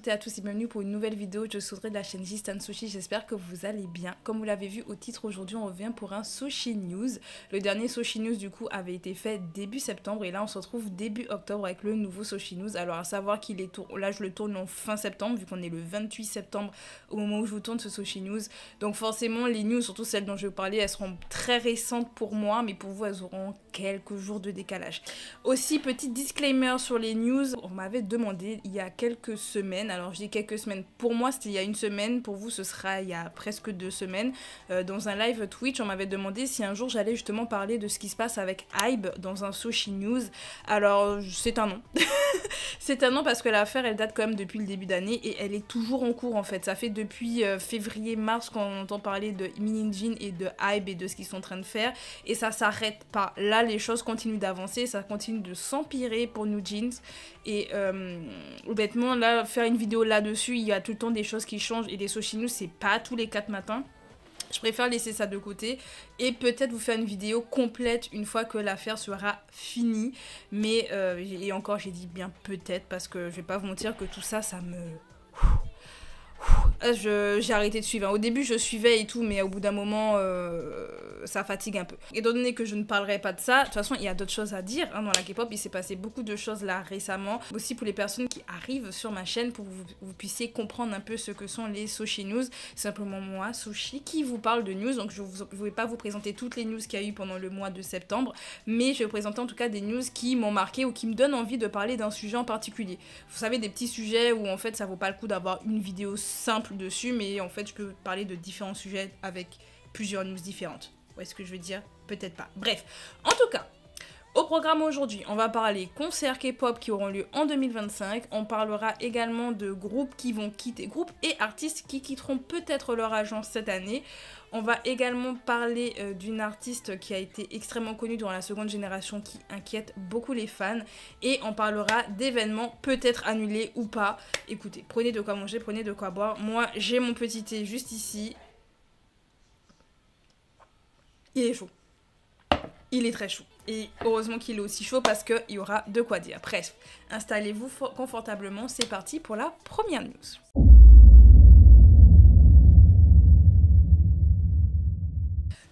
toutes et à tous et bienvenue pour une nouvelle vidéo. Je suis Audrey de la chaîne Gistan Sushi, j'espère que vous allez bien. Comme vous l'avez vu au titre, aujourd'hui on revient pour un Sushi News. Le dernier Sushi News du coup avait été fait début septembre et là on se retrouve début octobre avec le nouveau Sushi News. Alors à savoir qu'il est là je le tourne en fin septembre vu qu'on est le 28 septembre au moment où je vous tourne ce Sushi News. Donc forcément les news, surtout celles dont je vais vous parler, elles seront très récentes pour moi mais pour vous elles auront quelques jours de décalage. Aussi petit disclaimer sur les news, on m'avait demandé il y a quelques semaines, alors je dis quelques semaines, pour moi c'était il y a une semaine, pour vous ce sera il y a presque 2 semaines, dans un live Twitch on m'avait demandé si un jour j'allais justement parler de ce qui se passe avec Hybe dans un Sushi News. Alors c'est un non. C'est un non parce que l'affaire elle date quand même depuis le début d'année et elle est toujours en cours en fait. Ça fait depuis février-mars qu'on entend parler de Minjin et de Hybe et de ce qu'ils sont en train de faire et ça s'arrête pas. Là les choses continuent d'avancer, ça continue de s'empirer pour New Jeans et honnêtement là faire une vidéo là-dessus, il y a tout le temps des choses qui changent et les Sushi News c'est pas tous les 4 matins. Je préfère laisser ça de côté et peut-être vous faire une vidéo complète une fois que l'affaire sera finie. Mais, et encore j'ai dit bien peut-être parce que je vais pas vous mentir que tout ça, ça me... J'ai arrêté de suivre. Au début, je suivais et tout, mais au bout d'un moment, ça fatigue un peu. Étant donné que je ne parlerai pas de ça, de toute façon, il y a d'autres choses à dire. Hein, dans la K-pop, il s'est passé beaucoup de choses là récemment. Aussi pour les personnes qui arrivent sur ma chaîne, pour que vous puissiez comprendre un peu ce que sont les Sushi News. Simplement moi, Sushi, qui vous parle de news. Donc je ne vais pas vous présenter toutes les news qu'il y a eu pendant le mois de septembre, mais je vais vous présenter en tout cas des news qui m'ont marqué ou qui me donnent envie de parler d'un sujet en particulier. Vous savez, des petits sujets où en fait ça vaut pas le coup d'avoir une vidéo simple dessus, mais en fait je peux parler de différents sujets avec plusieurs news différentes. Où est-ce que je veux dire? Peut-être pas. Bref, en tout cas, au programme aujourd'hui, on va parler concerts K-pop qui auront lieu en 2025. On parlera également de groupes qui vont quitter, groupes et artistes qui quitteront peut-être leur agence cette année. On va également parler d'une artiste qui a été extrêmement connue dans la seconde génération qui inquiète beaucoup les fans. Et on parlera d'événements peut-être annulés ou pas. Écoutez, prenez de quoi manger, prenez de quoi boire. Moi, j'ai mon petit thé juste ici. Il est chaud. Il est très chaud. Et heureusement qu'il est aussi chaud parce qu'il y aura de quoi dire. Bref, installez-vous confortablement. C'est parti pour la première news.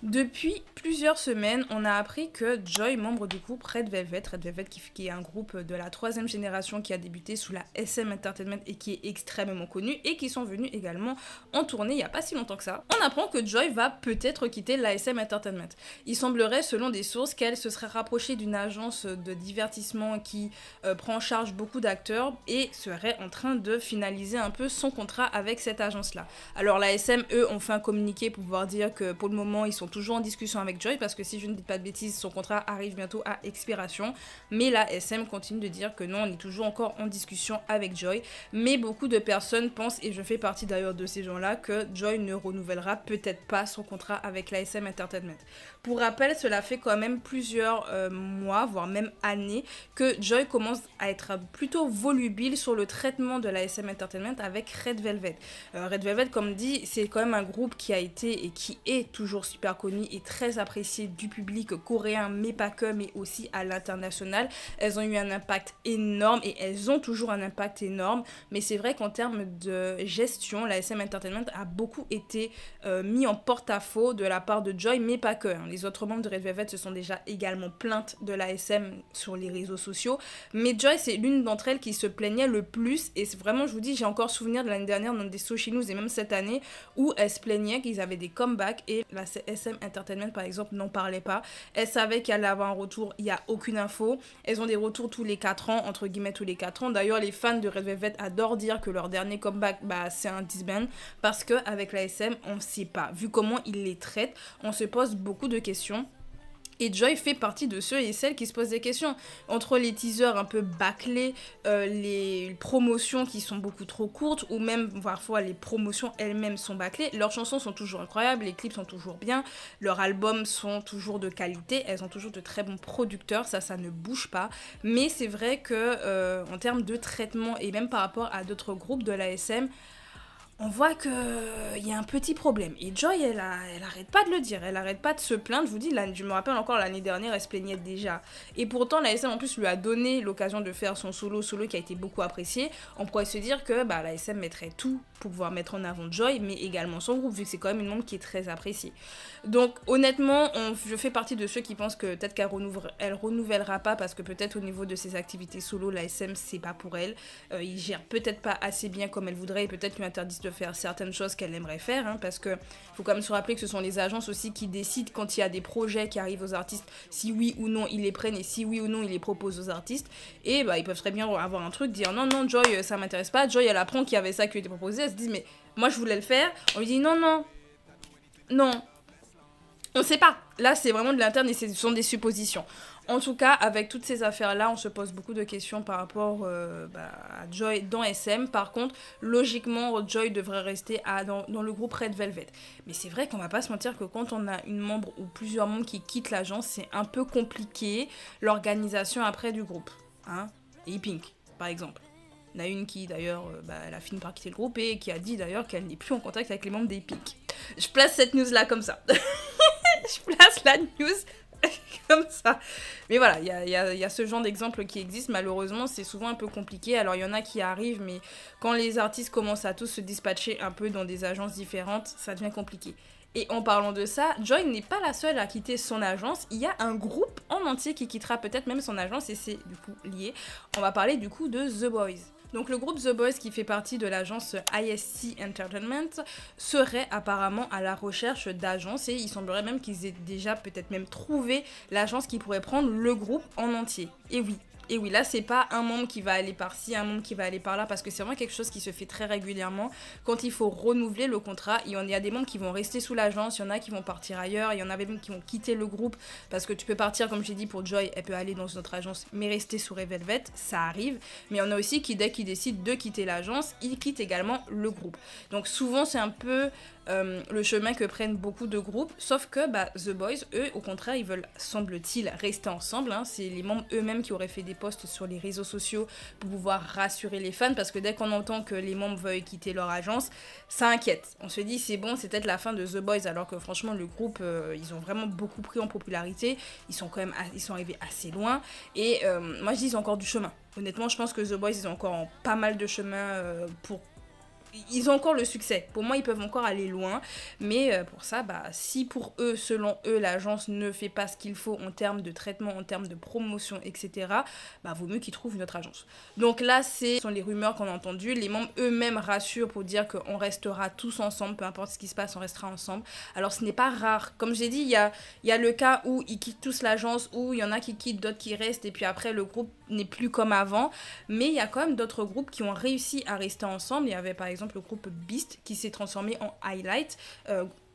Depuis plusieurs semaines, on a appris que Joy, membre du groupe Red Velvet qui est un groupe de la 3e génération qui a débuté sous la SM Entertainment et qui est extrêmement connu et qui sont venus également en tournée il n'y a pas si longtemps que ça. On apprend que Joy va peut-être quitter la SM Entertainment. Il semblerait, selon des sources, qu'elle se serait rapprochée d'une agence de divertissement qui prend en charge beaucoup d'acteurs et serait en train de finaliser un peu son contrat avec cette agence-là. Alors la SM, eux, ont fait un communiqué pour pouvoir dire que pour le moment, ils sont toujours en discussion avec Joy parce que si je ne dis pas de bêtises, son contrat arrive bientôt à expiration. Mais la SM continue de dire que non, on est toujours encore en discussion avec Joy. Mais beaucoup de personnes pensent, et je fais partie d'ailleurs de ces gens-là, que Joy ne renouvellera peut-être pas son contrat avec la SM Entertainment. Pour rappel, cela fait quand même plusieurs mois, voire même années, que Joy commence à être plutôt volubile sur le traitement de la SM Entertainment avec Red Velvet. Red Velvet, comme dit, c'est quand même un groupe qui a été et qui est toujours super connu et très apprécié du public coréen, mais pas que, mais aussi à l'international. Elles ont eu un impact énorme et elles ont toujours un impact énorme, mais c'est vrai qu'en termes de gestion, la SM Entertainment a beaucoup été mis en porte-à-faux de la part de Joy, mais pas que. Hein. Les autres membres de Red Velvet se sont déjà également plaintes de la SM sur les réseaux sociaux, mais Joy, c'est l'une d'entre elles qui se plaignait le plus, et c'est vraiment, je vous dis, j'ai encore souvenir de l'année dernière dans des Sushi News et même cette année, où elle se plaignait qu'ils avaient des comebacks et la SM Entertainment par exemple n'en parlait pas. Elles savaient qu'elle allait avoir un retour, il n'y a aucune info. Elles ont des retours tous les 4 ans, entre guillemets tous les 4 ans. D'ailleurs les fans de Red Velvet adorent dire que leur dernier comeback c'est un disband parce qu'avec la SM on ne sait pas. Vu comment ils les traitent, on se pose beaucoup de questions. Et Joy fait partie de ceux et celles qui se posent des questions. Entre les teasers un peu bâclés, les promotions qui sont beaucoup trop courtes, ou même parfois les promotions elles-mêmes sont bâclées, leurs chansons sont toujours incroyables, les clips sont toujours bien, leurs albums sont toujours de qualité, elles ont toujours de très bons producteurs, ça ne bouge pas. Mais c'est vrai que en termes de traitement, et même par rapport à d'autres groupes de la SM, on voit qu'il y a un petit problème. Et Joy, elle arrête pas de le dire, elle arrête pas de se plaindre. Je vous dis, là, je me rappelle encore l'année dernière, elle se plaignait déjà. Et pourtant, la SM en plus lui a donné l'occasion de faire son solo qui a été beaucoup apprécié. On pourrait se dire que la SM mettrait tout pour pouvoir mettre en avant Joy, mais également son groupe, vu que c'est quand même une membre qui est très appréciée. Donc honnêtement, je fais partie de ceux qui pensent que peut-être qu'elle renouvellera pas, parce que peut-être au niveau de ses activités solo, la SM c'est pas pour elle. Ils gèrent peut-être pas assez bien comme elle voudrait, et peut-être lui interdisent de faire certaines choses qu'elle aimerait faire, hein, parce que faut quand même se rappeler que ce sont les agences aussi qui décident quand il y a des projets qui arrivent aux artistes, si oui ou non ils les prennent et si oui ou non ils les proposent aux artistes. Et ils peuvent très bien avoir un truc, dire non Joy ça m'intéresse pas. Joy elle apprend qu'il y avait ça qui lui était proposé, elle se dit mais moi je voulais le faire, on lui dit non, on sait pas. Là, c'est vraiment de l'interne et ce sont des suppositions. En tout cas, avec toutes ces affaires-là, on se pose beaucoup de questions par rapport à Joy dans SM. Par contre, logiquement, Joy devrait rester dans le groupe Red Velvet. Mais c'est vrai qu'on va pas se mentir que quand on a une membre ou plusieurs membres qui quittent l'agence, c'est un peu compliqué l'organisation après du groupe. Hein, et Pink, par exemple. Il y en a une qui, d'ailleurs, elle a fini par quitter le groupe et qui a dit, d'ailleurs, qu'elle n'est plus en contact avec les membres des Pink. Je place cette news-là comme ça. Je place la news comme ça. Mais voilà, il y a ce genre d'exemple qui existe. Malheureusement, c'est souvent un peu compliqué. Alors, il y en a qui arrivent, mais quand les artistes commencent à tous se dispatcher un peu dans des agences différentes, ça devient compliqué. Et en parlant de ça, Joy n'est pas la seule à quitter son agence. Il y a un groupe en entier qui quittera peut-être même son agence et c'est du coup lié. On va parler du coup de The Boys. Donc le groupe The Boys, qui fait partie de l'agence ISC Entertainment, serait apparemment à la recherche d'agences et il semblerait même qu'ils aient déjà peut-être même trouvé l'agence qui pourrait prendre le groupe en entier. Et oui, là, c'est pas un membre qui va aller par-ci, un membre qui va aller par-là, parce que c'est vraiment quelque chose qui se fait très régulièrement. Quand il faut renouveler le contrat, il y a des membres qui vont rester sous l'agence, il y en a qui vont partir ailleurs, il y en a même qui vont quitter le groupe, parce que tu peux partir, comme j'ai dit pour Joy, elle peut aller dans une autre agence, mais rester sous Red Velvet, ça arrive. Mais il y en a aussi qui, dès qu'ils décident de quitter l'agence, ils quittent également le groupe. Donc souvent, c'est un peu le chemin que prennent beaucoup de groupes, sauf que The Boys, eux, au contraire, ils veulent, semble-t-il, rester ensemble, hein. C'est les membres eux-mêmes qui auraient fait des posts sur les réseaux sociaux pour pouvoir rassurer les fans, parce que dès qu'on entend que les membres veulent quitter leur agence, ça inquiète. On se dit, c'est bon, c'est peut-être la fin de The Boys, alors que franchement, le groupe, ils ont vraiment beaucoup pris en popularité, ils sont arrivés assez loin, et moi je dis, ils ont encore du chemin. Honnêtement, je pense que The Boys, ils ont encore pas mal de chemin ils ont encore le succès. Pour moi, ils peuvent encore aller loin. Mais pour ça, si pour eux, selon eux, l'agence ne fait pas ce qu'il faut en termes de traitement, en termes de promotion, etc., vaut mieux qu'ils trouvent une autre agence. Donc là, ce sont les rumeurs qu'on a entendues. Les membres eux-mêmes rassurent pour dire qu'on restera tous ensemble. Peu importe ce qui se passe, on restera ensemble. Alors, ce n'est pas rare. Comme j'ai dit, il y a le cas où ils quittent tous l'agence, où il y en a qui quittent, d'autres qui restent, et puis après, le groupe n'est plus comme avant. Mais il y a quand même d'autres groupes qui ont réussi à rester ensemble. Il y avait par exemple le groupe Beast qui s'est transformé en Highlight.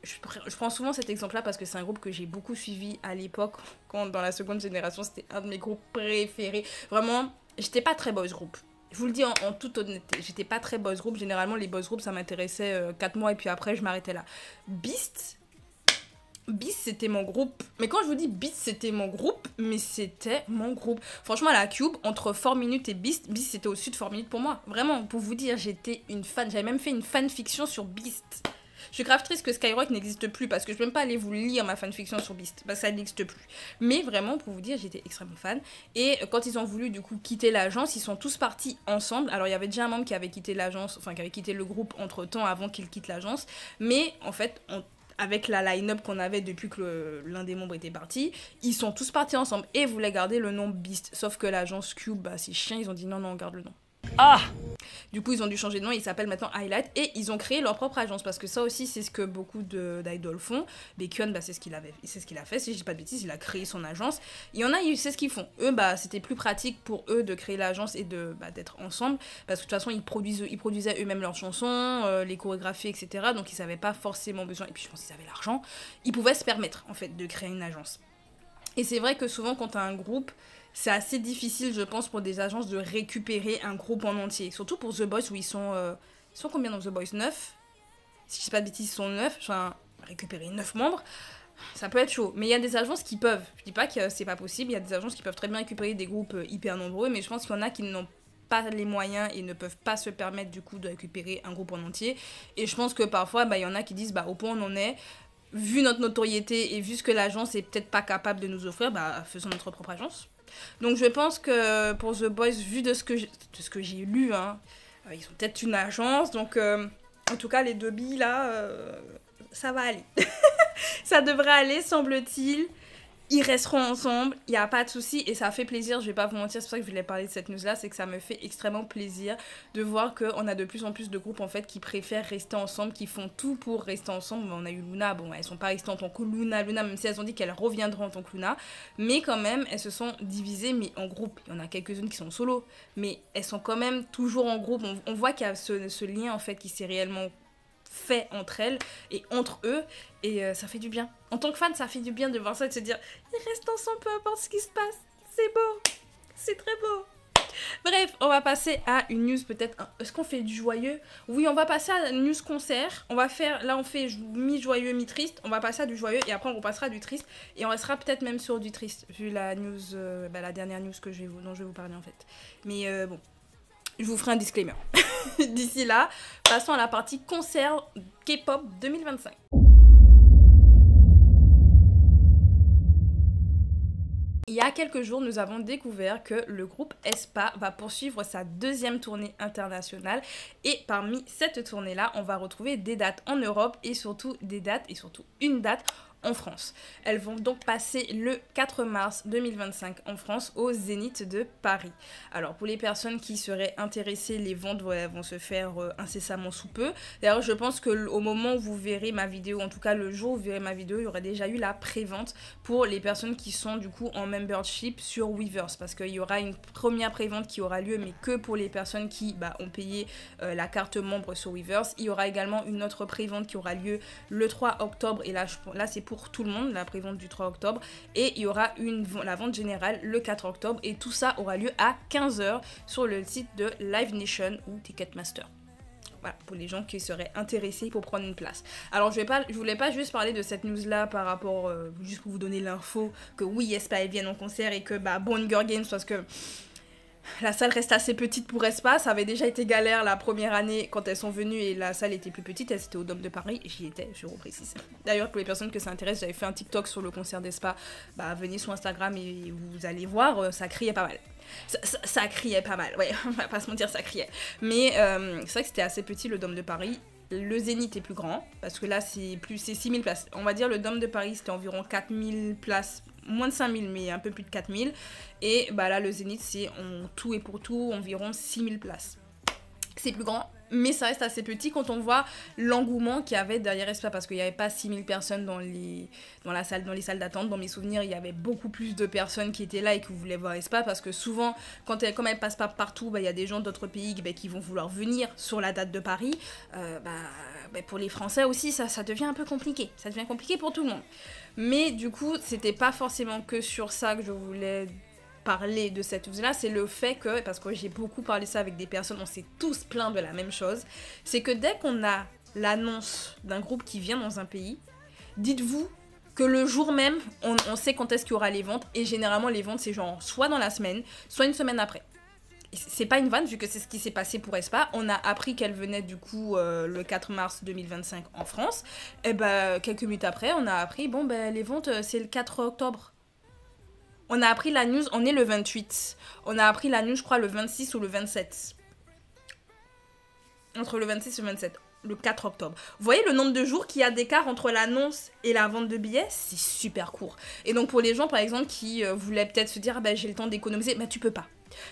Je prends souvent cet exemple-là parce que c'est un groupe que j'ai beaucoup suivi à l'époque, quand dans la seconde génération, c'était un de mes groupes préférés. Vraiment, j'étais pas très boys group. Je vous le dis en toute honnêteté, j'étais pas très boys group. Généralement, les boys group, ça m'intéressait 4 mois et puis après, je m'arrêtais là. Beast, c'était mon groupe. Mais quand je vous dis Beast, c'était mon groupe, mais c'était mon groupe. Franchement, à la Cube, entre 4 minutes et Beast, c'était au-dessus de 4 minutes pour moi. Vraiment, pour vous dire, j'étais une fan. J'avais même fait une fanfiction sur Beast. Je suis grave triste que Skyrock n'existe plus parce que je peux même pas aller vous lire ma fanfiction sur Beast. Ça n'existe plus. Mais vraiment, pour vous dire, j'étais extrêmement fan. Et quand ils ont voulu du coup quitter l'agence, ils sont tous partis ensemble. Alors il y avait déjà un membre qui avait quitté l'agence, enfin qui avait quitté le groupe entre temps avant qu'il quitte l'agence. Mais en fait, avec la line-up qu'on avait depuis que l'un des membres était parti, ils sont tous partis ensemble et voulaient garder le nom Beast. Sauf que l'agence Cube, c'est chiant, ils ont dit non, on garde le nom. Ah! Du coup, ils ont dû changer de nom, ils s'appellent maintenant Highlight et ils ont créé leur propre agence parce que ça aussi, c'est ce que beaucoup d'idoles font. Baekhyun, c'est ce qu'il a fait, si je dis pas de bêtises, il a créé son agence. Il y en a, c'est ce qu'ils font. Eux, c'était plus pratique pour eux de créer l'agence et d'être ensemble parce que de toute façon, ils produisaient eux-mêmes leurs chansons, les chorégraphies, etc. Donc, ils n'avaient pas forcément besoin, et puis je pense qu'ils avaient l'argent, ils pouvaient se permettre en fait de créer une agence. Et c'est vrai que souvent, quand tu as un groupe, c'est assez difficile, je pense, pour des agences de récupérer un groupe en entier. Surtout pour The Boys, où ils sont combien dans The Boys? 9? Si je dis pas de bêtises, ils sont 9. Enfin, récupérer 9 membres, ça peut être chaud. Mais il y a des agences qui peuvent. Je dis pas que c'est pas possible, il y a des agences qui peuvent très bien récupérer des groupes hyper nombreux, mais je pense qu'il y en a qui n'ont pas les moyens et ne peuvent pas se permettre du coup de récupérer un groupe en entier. Et je pense que parfois, il y en a qui disent, au point où on en est, vu notre notoriété et vu ce que l'agence est peut-être pas capable de nous offrir, faisons notre propre agence. Donc je pense que pour The Boys, vu de ce que j'ai lu, ils ont peut-être une agence, donc en tout cas les deux billes là, ça va aller. Ça devrait aller, semble-t-il. Ils resteront ensemble, il n'y a pas de souci et ça fait plaisir, je vais pas vous mentir, c'est pour ça que je voulais parler de cette news-là, c'est que ça me fait extrêmement plaisir de voir qu'on a de plus en plus de groupes en fait qui préfèrent rester ensemble, qui font tout pour rester ensemble. On a eu Luna, elles sont pas restées en tant que Luna, même si elles ont dit qu'elles reviendront en tant que Luna, mais quand même elles se sont divisées mais en groupe. Il y en a quelques-unes qui sont en solo, mais elles sont quand même toujours en groupe. On voit qu'il y a ce lien en fait qui s'est réellement fait entre elles et entre eux et ça fait du bien. En tant que fan, ça fait du bien de voir ça et de se dire ils restent ensemble peu importe ce qui se passe. C'est beau, c'est très beau. Bref, on va passer à une news peut-être. Est-ce qu'on fait du joyeux? Oui, on va passer à une news concert. On va faire, là on fait mi-joyeux, mi-triste. On va passer à du joyeux et après on repassera à du triste. Et on restera peut-être même sur du triste, vu la news, la dernière news dont je vais vous parler en fait. Mais bon, je vous ferai un disclaimer. D'ici là, passons à la partie concert K-pop 2025. Il y a quelques jours, nous avons découvert que le groupe aespa va poursuivre sa deuxième tournée internationale. Et parmi cette tournée-là, on va retrouver des dates en Europe et surtout une date en France. Elles vont donc passer le 4 mars 2025 en France au Zénith de Paris. Alors pour les personnes qui seraient intéressées, les ventes vont se faire incessamment sous peu. D'ailleurs je pense qu'au moment où vous verrez ma vidéo, en tout cas le jour où vous verrez ma vidéo, il y aurait déjà eu la pré-vente pour les personnes qui sont du coup en membership sur Weverse, parce qu'il y aura une première pré-vente qui aura lieu mais que pour les personnes qui ont payé la carte membre sur Weverse. Il y aura également une autre pré-vente qui aura lieu le 3 octobre et là c'est pour tout le monde, la prévente du 3 octobre, et il y aura la vente générale le 4 octobre, et tout ça aura lieu à 15h sur le site de Live Nation ou Ticketmaster. Voilà, pour les gens qui seraient intéressés pour prendre une place. Alors je voulais pas juste parler de cette news là par rapport, juste pour vous donner l'info que oui, aespa elles viennent en concert et que Born Girl Games, parce que la salle reste assez petite pour aespa. Ça avait déjà été galère la première année quand elles sont venues et la salle était plus petite. Elles étaient au Dôme de Paris et j'y étais, je reprécise. D'ailleurs, pour les personnes que ça intéresse, j'avais fait un TikTok sur le concert d'aespa. Venez sur Instagram et vous allez voir, ça criait pas mal. Ça criait pas mal, ouais, on va pas se mentir, ça criait. Mais c'est vrai que c'était assez petit le Dôme de Paris. Le Zénith est plus grand, parce que là c'est 6000 places. On va dire le Dôme de Paris c'était environ 4000 places, moins de 5000 mais un peu plus de 4000. Et là le Zénith c'est en tout et pour tout environ 6000 places. C'est plus grand, mais ça reste assez petit quand on voit l'engouement qu'il y avait derrière aespa, parce qu'il n'y avait pas 6000 personnes dans les salles d'attente. Dans mes souvenirs, il y avait beaucoup plus de personnes qui étaient là et qui voulaient voir aespa, parce que souvent, comme elles passent pas partout, il y a des gens d'autres pays qui vont vouloir venir sur la date de Paris. Pour les Français aussi, ça devient un peu compliqué. Ça devient compliqué pour tout le monde. Mais du coup, c'était pas forcément que sur ça que je voulais parler de cette news là, c'est le fait que, parce que j'ai beaucoup parlé ça avec des personnes, on s'est tous plaints de la même chose, c'est que dès qu'on a l'annonce d'un groupe qui vient dans un pays, dites-vous que le jour même, on sait quand est-ce qu'il y aura les ventes, et généralement les ventes c'est genre soit dans la semaine, soit une semaine après. C'est pas une vanne vu que c'est ce qui s'est passé pour aespa. On a appris qu'elle venait du coup le 4 mars 2025 en France, et quelques minutes après on a appris les ventes c'est le 4 octobre. On a appris la news, on est le 28. On a appris la news, je crois, le 26 ou le 27. Entre le 26 et le 27. Le 4 octobre. Vous voyez le nombre de jours qu'il y a d'écart entre l'annonce et la vente de billets? C'est super court. Et donc pour les gens, par exemple, qui voulaient peut-être se dire j'ai le temps d'économiser, tu peux pas.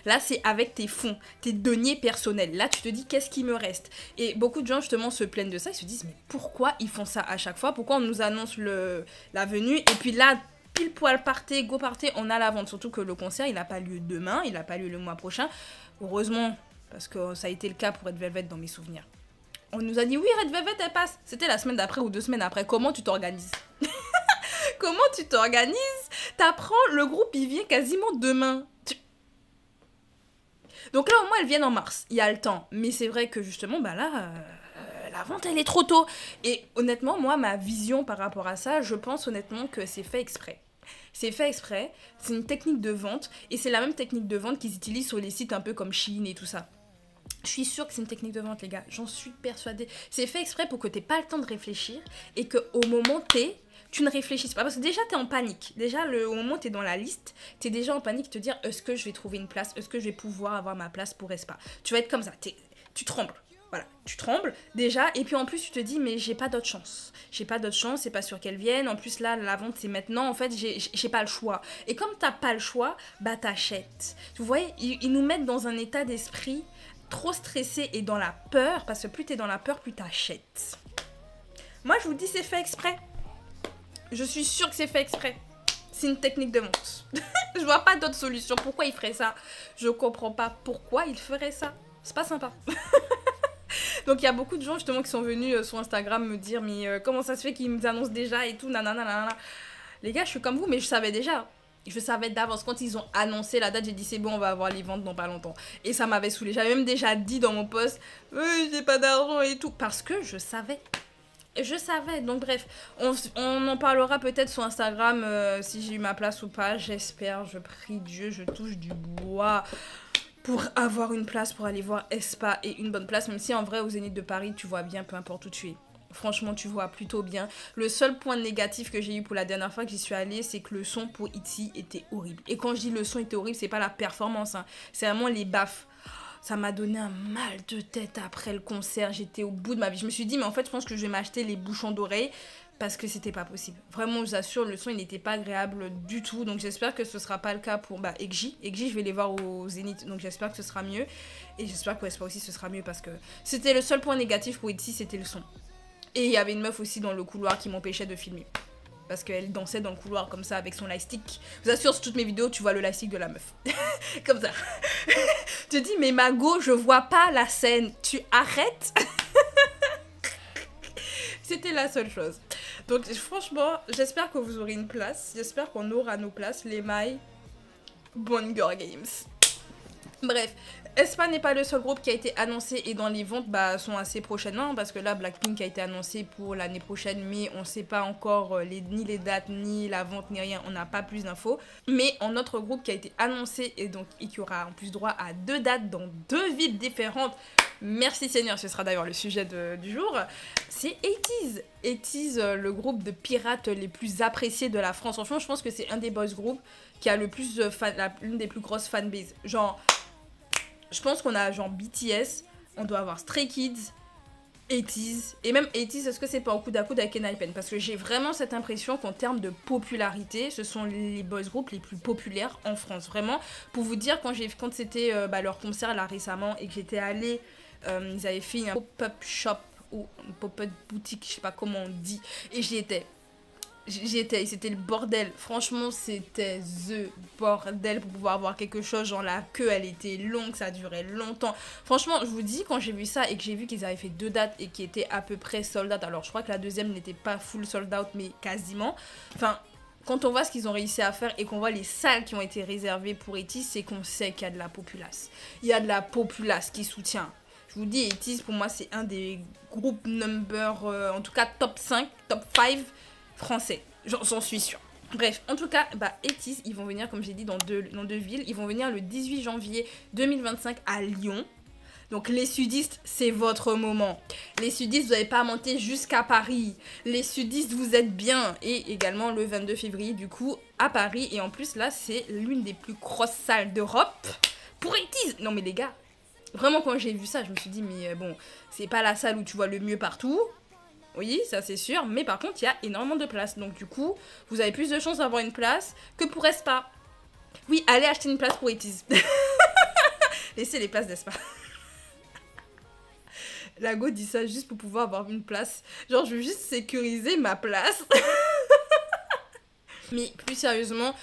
Là, c'est avec tes fonds, tes deniers personnels. Là, tu te dis, qu'est-ce qui me reste? Et beaucoup de gens, justement, se plaignent de ça. Ils se disent, mais pourquoi ils font ça à chaque fois? Pourquoi on nous annonce la venue? Et puis là, pile poil partez, on a la vente. Surtout que le concert, il n'a pas lieu demain, il n'a pas lieu le mois prochain. Heureusement, parce que ça a été le cas pour Red Velvet dans mes souvenirs. On nous a dit, oui, Red Velvet, elle passe. C'était la semaine d'après ou 2 semaines après. Comment tu t'organises? Comment tu t'organises? T'apprends, le groupe, il vient quasiment demain. Donc là, au moins, elles viennent en mars. Il y a le temps. Mais c'est vrai que justement, la vente, elle est trop tôt. Et honnêtement, moi, ma vision par rapport à ça, je pense honnêtement que c'est fait exprès. C'est fait exprès, c'est une technique de vente, et c'est la même technique de vente qu'ils utilisent sur les sites un peu comme Shein et tout ça. Je suis sûre que c'est une technique de vente, les gars. J'en suis persuadée. C'est fait exprès pour que t'aies pas le temps de réfléchir et qu'au moment tu ne réfléchisses pas. Parce que déjà, t'es en panique. Déjà, au moment où t'es dans la liste, t'es déjà en panique de te dire est-ce que je vais trouver une place? Est-ce que je vais pouvoir avoir ma place pour Espa? Tu vas être comme ça. Tu trembles. Voilà, tu trembles déjà, et puis en plus tu te dis mais j'ai pas d'autre chance. J'ai pas d'autre chance, c'est pas sûr qu'elle vienne. En plus là, la vente c'est maintenant, en fait j'ai pas le choix. Et comme t'as pas le choix, bah t'achètes. Vous voyez, ils nous mettent dans un état d'esprit trop stressé et dans la peur, parce que plus t'es dans la peur, plus t'achètes. Moi je vous dis c'est fait exprès. Je suis sûre que c'est fait exprès. C'est une technique de vente. Je vois pas d'autre solution. Pourquoi ils feraient ça? Je comprends pas pourquoi ils feraient ça. C'est pas sympa. Donc il y a beaucoup de gens justement qui sont venus sur Instagram me dire mais comment ça se fait qu'ils nous annoncent déjà et tout, nanana. Les gars, je suis comme vous, mais je savais déjà. Je savais d'avance. Quand ils ont annoncé la date, j'ai dit c'est bon, on va avoir les ventes dans pas longtemps. Et ça m'avait saoulée. J'avais même déjà dit dans mon post j'ai pas d'argent et tout. Parce que je savais. Je savais. Donc bref, on en parlera peut-être sur Instagram si j'ai eu ma place ou pas. J'espère, je prie Dieu, je touche du bois pour avoir une place pour aller voir Espa et une bonne place, même si en vrai au Zénith de Paris tu vois bien peu importe où tu es. Franchement tu vois plutôt bien. Le seul point négatif que j'ai eu pour la dernière fois que j'y suis allée, c'est que le son pour ITZY était horrible. Et quand je dis le son était horrible, c'est pas la performance, hein. C'est vraiment les baffes. Ça m'a donné un mal de tête après le concert, j'étais au bout de ma vie. Je me suis dit mais en fait je pense que je vais m'acheter les bouchons d'oreilles parce que c'était pas possible. Vraiment, je vous assure, le son il n'était pas agréable du tout. Donc j'espère que ce sera pas le cas pour EXJ. EXJ, je vais les voir au Zénith, donc j'espère que ce sera mieux. Et j'espère pour Espa aussi ce sera mieux parce que c'était le seul point négatif pour ITZY, c'était le son. Et il y avait une meuf aussi dans le couloir qui m'empêchait de filmer. Parce qu'elle dansait dans le couloir comme ça avec son lightstick. Je vous assure, sur toutes mes vidéos, tu vois le lightstick de la meuf. Comme ça. Tu te dis, mais Mago, je vois pas la scène. Tu arrêtes? C'était la seule chose. Donc franchement, j'espère que vous aurez une place. J'espère qu'on aura nos places. Les mailles. Bonne Girl Games. Bref, Espa n'est pas le seul groupe qui a été annoncé et dans les ventes sont assez prochainement parce que là Blackpink a été annoncé pour l'année prochaine mais on ne sait pas encore ni les dates ni la vente ni rien, on n'a pas plus d'infos. Mais en notre groupe qui a été annoncé et qui aura en plus droit à 2 dates dans 2 villes différentes, merci Seigneur, ce sera d'ailleurs le sujet du jour, c'est ATEEZ. ATEEZ, le groupe de pirates les plus appréciés de la France. Franchement, je pense que c'est un des boys groups qui a le plus l'une des plus grosses fanbases. Genre, je pense qu'on a genre BTS, on doit avoir Stray Kids, ATEEZ, et même ATEEZ, est-ce que c'est pas au coude à coude avec ENHYPEN? Parce que j'ai vraiment cette impression qu'en termes de popularité, ce sont les boys groups les plus populaires en France. Vraiment, pour vous dire, quand c'était leur concert là récemment et que j'étais allée, ils avaient fait un pop-up shop ou une pop-up boutique, je sais pas comment on dit, et j'y étais. C'était le bordel. Franchement, c'était the bordel pour pouvoir avoir quelque chose. Genre, la queue, elle était longue, ça durait longtemps. Franchement, je vous dis, quand j'ai vu ça et que j'ai vu qu'ils avaient fait 2 dates et qui étaient à peu près sold out. Alors, je crois que la deuxième n'était pas full sold out, mais quasiment. Enfin, quand on voit ce qu'ils ont réussi à faire et qu'on voit les salles qui ont été réservées pour ATEEZ, c'est qu'on sait qu'il y a de la populace. Il y a de la populace qui soutient. Je vous dis, ATEEZ, pour moi, c'est un des groupes en tout cas top 5, top 5 français, j'en suis sûre. Bref, en tout cas, ATEEZ, ils vont venir, comme j'ai dit, dans deux villes. Ils vont venir le 18 janvier 2025 à Lyon. Donc les sudistes, c'est votre moment. Les sudistes, vous n'avez pas à monter jusqu'à Paris. Les sudistes, vous êtes bien. Et également le 22 février, du coup, à Paris. Et en plus, là, c'est l'une des plus grosses salles d'Europe pour ATEEZ. Non mais les gars, vraiment quand j'ai vu ça, je me suis dit, mais bon, c'est pas la salle où tu vois le mieux partout. Oui, ça c'est sûr, mais par contre, il y a énormément de place. Donc du coup, vous avez plus de chances d'avoir une place que pour Espa. Oui, allez acheter une place pour ATEEZ. Laissez les places d'Espa. La go dit ça juste pour pouvoir avoir une place. Genre, je veux juste sécuriser ma place. Mais plus sérieusement,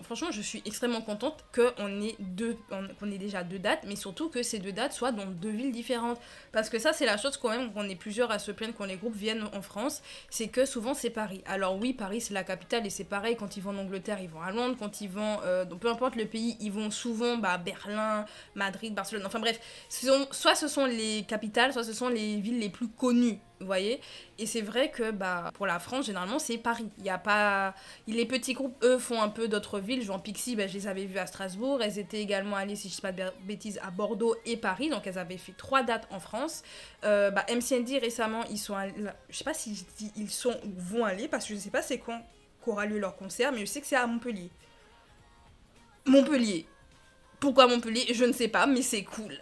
franchement, je suis extrêmement contente qu'on ait déjà 2 dates, mais surtout que ces 2 dates soient dans 2 villes différentes. Parce que ça, c'est la chose quand même, qu'on est plusieurs à se plaindre quand les groupes viennent en France, c'est que souvent c'est Paris. Alors oui, Paris c'est la capitale et c'est pareil, quand ils vont en Angleterre, ils vont à Londres, quand ils vont, donc peu importe le pays, ils vont souvent Berlin, Madrid, Barcelone, enfin bref, soit ce sont les capitales, soit ce sont les villes les plus connues vous voyez. Et c'est vrai que bah, pour la France, généralement, c'est Paris. Il y a pas... Les petits groupes, eux, font un peu d'autres villes. Genre Pixie, bah, je les avais vus à Strasbourg. Elles étaient également allées, si je ne dis pas de bêtises, à Bordeaux et Paris. Donc, elles avaient fait 3 dates en France. Bah, MCND, récemment, ils sont allés... Je sais pas si je dis ils sont ou vont aller, parce que je sais pas c'est quand qu'aura lieu leur concert, mais je sais que c'est à Montpellier. Montpellier. Pourquoi Montpellier? Je ne sais pas, mais c'est cool.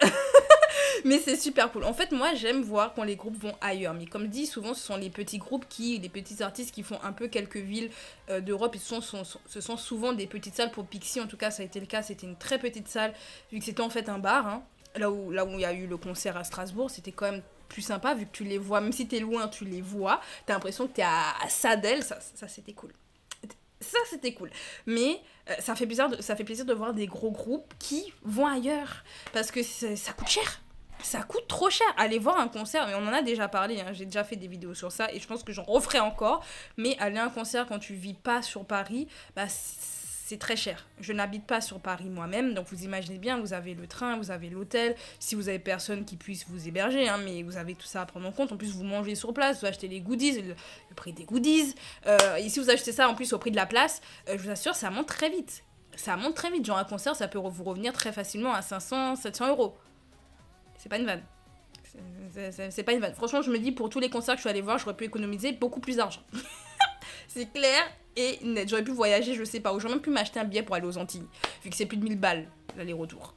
Mais c'est super cool. En fait, moi, j'aime voir quand les groupes vont ailleurs. Mais comme dit, souvent, ce sont les petits groupes les petits artistes qui font un peu quelques villes d'Europe. Et ce sont souvent des petites salles. Pour Pixie, en tout cas, ça a été le cas. C'était une très petite salle, vu que c'était en fait un bar. Hein. Là où il y a eu le concert à Strasbourg, c'était quand même plus sympa, vu que tu les vois. Même si t'es loin, tu les vois. T'as l'impression que t'es à Sadel. Ça c'était cool. Ça, c'était cool. Mais ça fait plaisir de voir des gros groupes qui vont ailleurs. Parce que ça coûte cher. Ça coûte trop cher. Aller voir un concert, mais on en a déjà parlé, hein, j'ai déjà fait des vidéos sur ça et je pense que j'en referai encore. Mais aller à un concert quand tu vis pas sur Paris, bah c'est très cher. Je n'habite pas sur Paris moi-même, donc vous imaginez bien, vous avez le train, vous avez l'hôtel, si vous avez personne qui puisse vous héberger, hein, mais vous avez tout ça à prendre en compte. En plus, vous mangez sur place, vous achetez les goodies, le prix des goodies. Et si vous achetez ça en plus au prix de la place, je vous assure, ça monte très vite. Ça monte très vite. Genre un concert, ça peut vous revenir très facilement à 500, 700 euros. C'est pas une vanne. C'est pas une vanne. Franchement, je me dis, pour tous les concerts que je suis allée voir, j'aurais pu économiser beaucoup plus d'argent. C'est clair et net. J'aurais pu voyager, je sais pas où. J'aurais même pu m'acheter un billet pour aller aux Antilles. Vu que c'est plus de 1000 balles, l'aller-retour.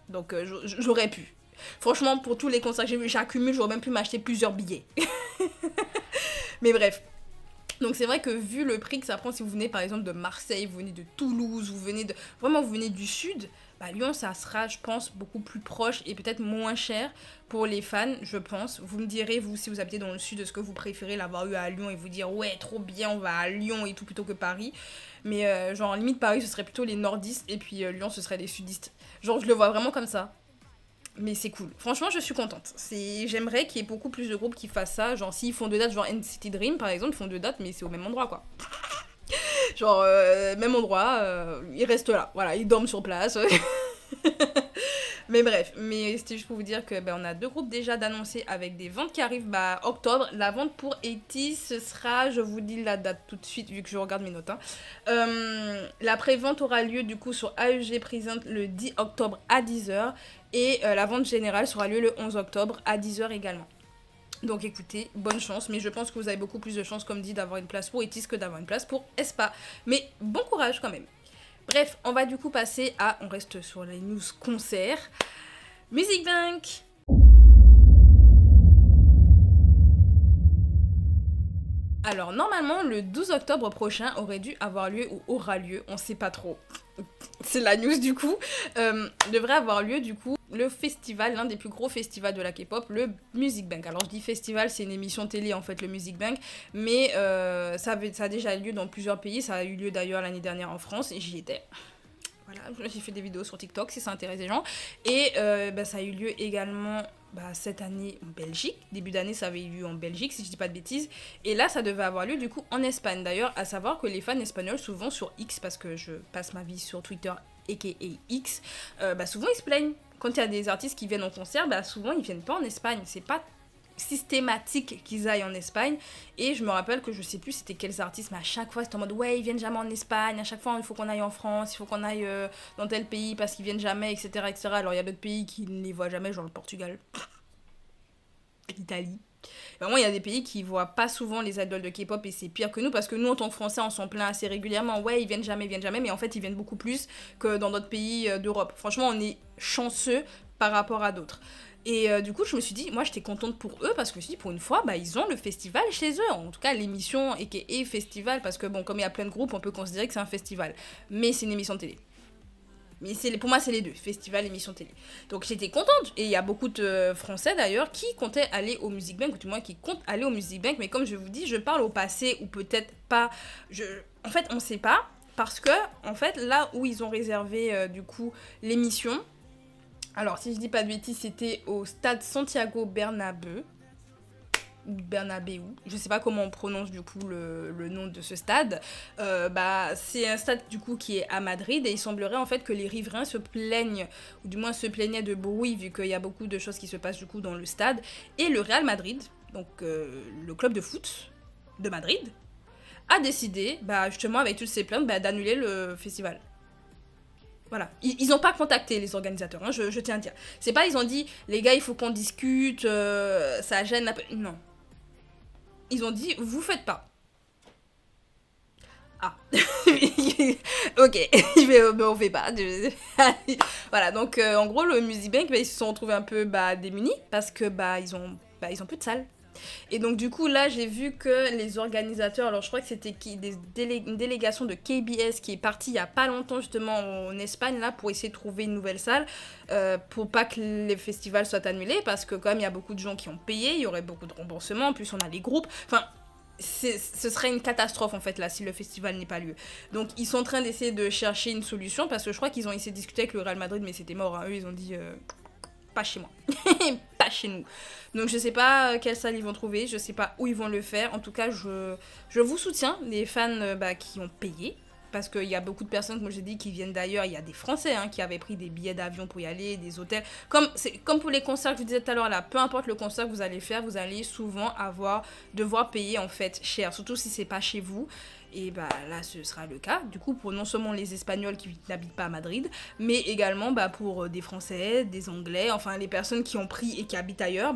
Donc, j'aurais pu. Franchement, pour tous les concerts que j'ai vus, j'accumule, j'aurais même pu m'acheter plusieurs billets. Mais bref. Donc c'est vrai que vu le prix que ça prend, si vous venez par exemple de Marseille, vous venez de Toulouse, vous venez du sud, bah Lyon ça sera je pense beaucoup plus proche et peut-être moins cher pour les fans, je pense. Vous me direz vous si vous habitez dans le sud, est-ce que vous préférez l'avoir eu à Lyon et vous dire ouais trop bien on va à Lyon et tout plutôt que Paris. Mais genre limite Paris ce serait plutôt les nordistes et puis Lyon ce serait les sudistes. Genre je le vois vraiment comme ça. Mais c'est cool. Franchement, je suis contente. J'aimerais qu'il y ait beaucoup plus de groupes qui fassent ça. Genre, s'ils font 2 dates, genre NCT Dream, par exemple, ils font 2 dates, mais c'est au même endroit, quoi. Genre, même endroit, ils restent là. Voilà, ils dorment sur place. Mais bref, mais c'était juste pour vous dire que on a 2 groupes déjà d'annoncer avec des ventes qui arrivent octobre. La vente pour 80, ce sera, je vous dis la date tout de suite vu que je regarde mes notes. Hein. La pré-vente aura lieu du coup sur AEG Present le 10 octobre à 10h et la vente générale sera lieu le 11 octobre à 10h également. Donc écoutez, bonne chance, mais je pense que vous avez beaucoup plus de chance, comme dit, d'avoir une place pour Etis que d'avoir une place pour Espa. Mais bon courage quand même. Bref, on va du coup passer à... On reste sur les news concerts. Music Bank. Alors, normalement, le 12 octobre prochain aurait dû avoir lieu ou aura lieu, on sait pas trop. C'est la news du coup. Devrait avoir lieu du coup le festival, l'un des plus gros festivals de la K-pop, le Music Bank. Alors je dis festival, c'est une émission télé en fait, le Music Bank, mais ça a déjà eu lieu dans plusieurs pays. Ça a eu lieu d'ailleurs l'année dernière en France et j'y étais. Voilà, j'ai fait des vidéos sur TikTok si ça intéresse les gens. Et ça a eu lieu également cette année en Belgique. Début d'année, ça avait eu lieu en Belgique, si je dis pas de bêtises. Et là, ça devait avoir lieu du coup en Espagne. D'ailleurs, à savoir que les fans espagnols, souvent sur X, parce que je passe ma vie sur Twitter, aka X, souvent ils se plaignent. Quand il y a des artistes qui viennent en concert, souvent ils viennent pas en Espagne. C'est pas systématique qu'ils aillent en Espagne. Et je me rappelle que je sais plus c'était quels artistes, mais à chaque fois c'était en mode ouais ils viennent jamais en Espagne, à chaque fois il faut qu'on aille en France, il faut qu'on aille dans tel pays parce qu'ils viennent jamais, etc., etc. Alors il y a d'autres pays qui ne les voient jamais, genre le Portugal, l'Italie. Vraiment il y a des pays qui voient pas souvent les idoles de K-pop et c'est pire que nous parce que nous en tant que Français on s'en plaint assez régulièrement, ouais ils viennent jamais, mais en fait ils viennent beaucoup plus que dans d'autres pays d'Europe. Franchement on est chanceux par rapport à d'autres. Et du coup, je me suis dit, moi j'étais contente pour eux parce que je me suis dit, pour une fois, ils ont le festival chez eux. En tout cas, l'émission aka festival, parce que bon, comme il y a plein de groupes, on peut considérer que c'est un festival. Mais c'est une émission de télé. Mais pour moi, c'est les deux, festival, émission télé. Donc j'étais contente. Et il y a beaucoup de Français d'ailleurs qui comptaient aller au Music Bank, ou du moins qui comptent aller au Music Bank. Mais comme je vous dis, je parle au passé ou peut-être pas. En fait, on sait pas. Parce que, en fait, là où ils ont réservé du coup l'émission. Alors, si je dis pas de bêtises, c'était au stade Santiago Bernabéu. Je sais pas comment on prononce du coup le nom de ce stade. C'est un stade du coup qui est à Madrid et il semblerait en fait que les riverains se plaignent, ou du moins se plaignaient de bruit vu qu'il y a beaucoup de choses qui se passent du coup dans le stade. Et le Real Madrid, donc le club de foot de Madrid, a décidé, justement avec toutes ces plaintes, d'annuler le festival. Voilà, ils n'ont pas contacté les organisateurs, hein, je tiens à dire. C'est pas, ils ont dit, les gars, il faut qu'on discute, ça gêne un peu. Non. Ils ont dit, vous faites pas. Ah. Ok, on fait pas. Voilà, donc en gros, le Music Bank, ils se sont retrouvés un peu démunis parce que ils ont plus de salle. Et donc du coup là j'ai vu que les organisateurs, alors je crois que c'était une délégation de KBS qui est partie il y a pas longtemps justement en Espagne là pour essayer de trouver une nouvelle salle pour pas que les festivals soient annulés, parce que quand même il y a beaucoup de gens qui ont payé, il y aurait beaucoup de remboursements, en plus on a les groupes, enfin ce serait une catastrophe en fait là si le festival n'est pas lieu. Donc ils sont en train d'essayer de chercher une solution, parce que je crois qu'ils ont essayé de discuter avec le Real Madrid mais c'était mort, hein. Eux ils ont dit pas chez moi, pas chez nous. Donc je sais pas quelle salle ils vont trouver, je sais pas où ils vont le faire. En tout cas, je vous soutiens, les fans qui ont payé. Parce qu'il y a beaucoup de personnes, comme je dis, qui viennent d'ailleurs. Il y a des Français qui avaient pris des billets d'avion pour y aller, des hôtels. Comme pour les concerts que je vous disais tout à l'heure là, peu importe le concert que vous allez faire, vous allez souvent devoir payer en fait cher. Surtout si c'est pas chez vous. Et là, ce sera le cas. Du coup, pour non seulement les Espagnols qui n'habitent pas à Madrid, mais également pour des Français, des Anglais, enfin les personnes qui ont pris et qui habitent ailleurs,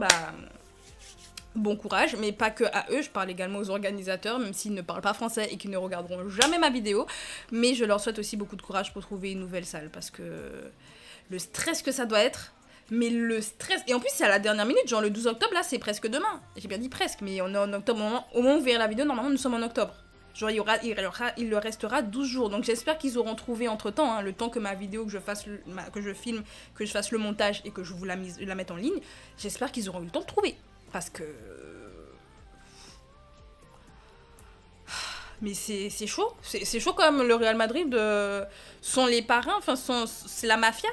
bon courage. Mais pas que à eux, je parle également aux organisateurs, même s'ils ne parlent pas français et qu'ils ne regarderont jamais ma vidéo. Mais je leur souhaite aussi beaucoup de courage pour trouver une nouvelle salle, parce que le stress que ça doit être... Mais le stress... Et en plus, c'est à la dernière minute, genre le 12 octobre, là, c'est presque demain. J'ai bien dit presque, mais on est en octobre. Au moment où vous verrez la vidéo, normalement, nous sommes en octobre. Genre, il leur restera 12 jours. Donc, j'espère qu'ils auront trouvé entre-temps, hein, le temps que ma vidéo, que je filme, que je fasse le montage et que je vous la mette en ligne. J'espère qu'ils auront eu le temps de trouver. Parce que... Mais c'est chaud. C'est chaud quand même, le Real Madrid sont les parrains, enfin, c'est la mafia.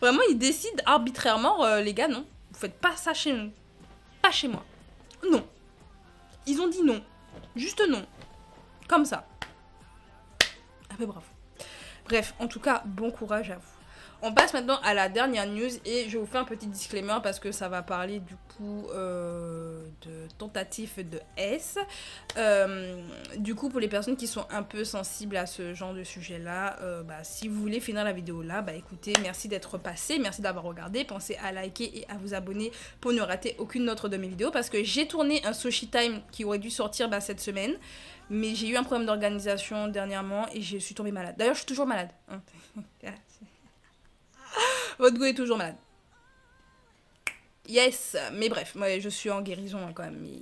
Vraiment, ils décident arbitrairement, les gars, non. Vous faites pas ça chez nous. Pas chez moi. Non. Ils ont dit non. Juste non. Comme ça. Un peu bravo. Bref, en tout cas, bon courage à vous. On passe maintenant à la dernière news et je vous fais un petit disclaimer parce que ça va parler du coup de tentative de S. Du coup, pour les personnes qui sont un peu sensibles à ce genre de sujet-là, si vous voulez finir la vidéo là, écoutez, merci d'être passé, merci d'avoir regardé. Pensez à liker et à vous abonner pour ne rater aucune autre de mes vidéos, parce que j'ai tourné un Sushi Time qui aurait dû sortir cette semaine. Mais j'ai eu un problème d'organisation dernièrement et je suis tombée malade. D'ailleurs, je suis toujours malade. Votre goût est toujours malade. Yes, mais bref, moi je suis en guérison quand même. Mais...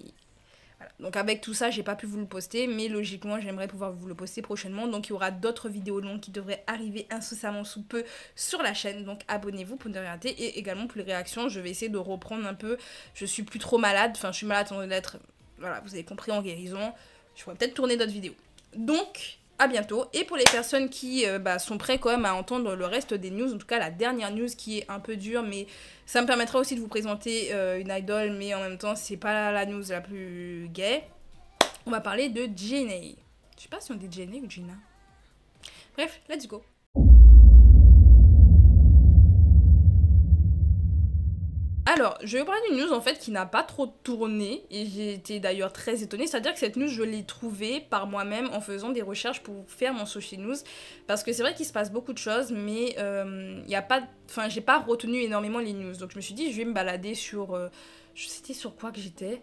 Voilà. Donc avec tout ça, j'ai pas pu vous le poster, mais logiquement, j'aimerais pouvoir vous le poster prochainement. Donc il y aura d'autres vidéos longues qui devraient arriver incessamment sous peu sur la chaîne. Donc abonnez-vous pour ne rien rater. Et également pour les réactions, je vais essayer de reprendre un peu. Je suis plus trop malade, enfin je suis malade sans d'être... Voilà, vous avez compris, en guérison. Je pourrais peut-être tourner d'autres vidéos. Donc... à bientôt. Et pour les personnes qui sont prêts quand même à entendre le reste des news, en tout cas la dernière news qui est un peu dure, mais ça me permettra aussi de vous présenter une idole, mais en même temps c'est pas la news la plus gaie. On va parler de Jennie. Je sais pas si on dit Jennie ou Gina. Bref, let's go. Alors, je vais vous parler d'une news en fait qui n'a pas trop tourné et j'ai été d'ailleurs très étonnée. C'est-à-dire que cette news, je l'ai trouvée par moi-même en faisant des recherches pour faire mon Sushi News. Parce que c'est vrai qu'il se passe beaucoup de choses, mais y a pas... Enfin, j'ai pas retenu énormément les news. Donc je me suis dit, je vais me balader sur... C'était sur quoi que j'étais ?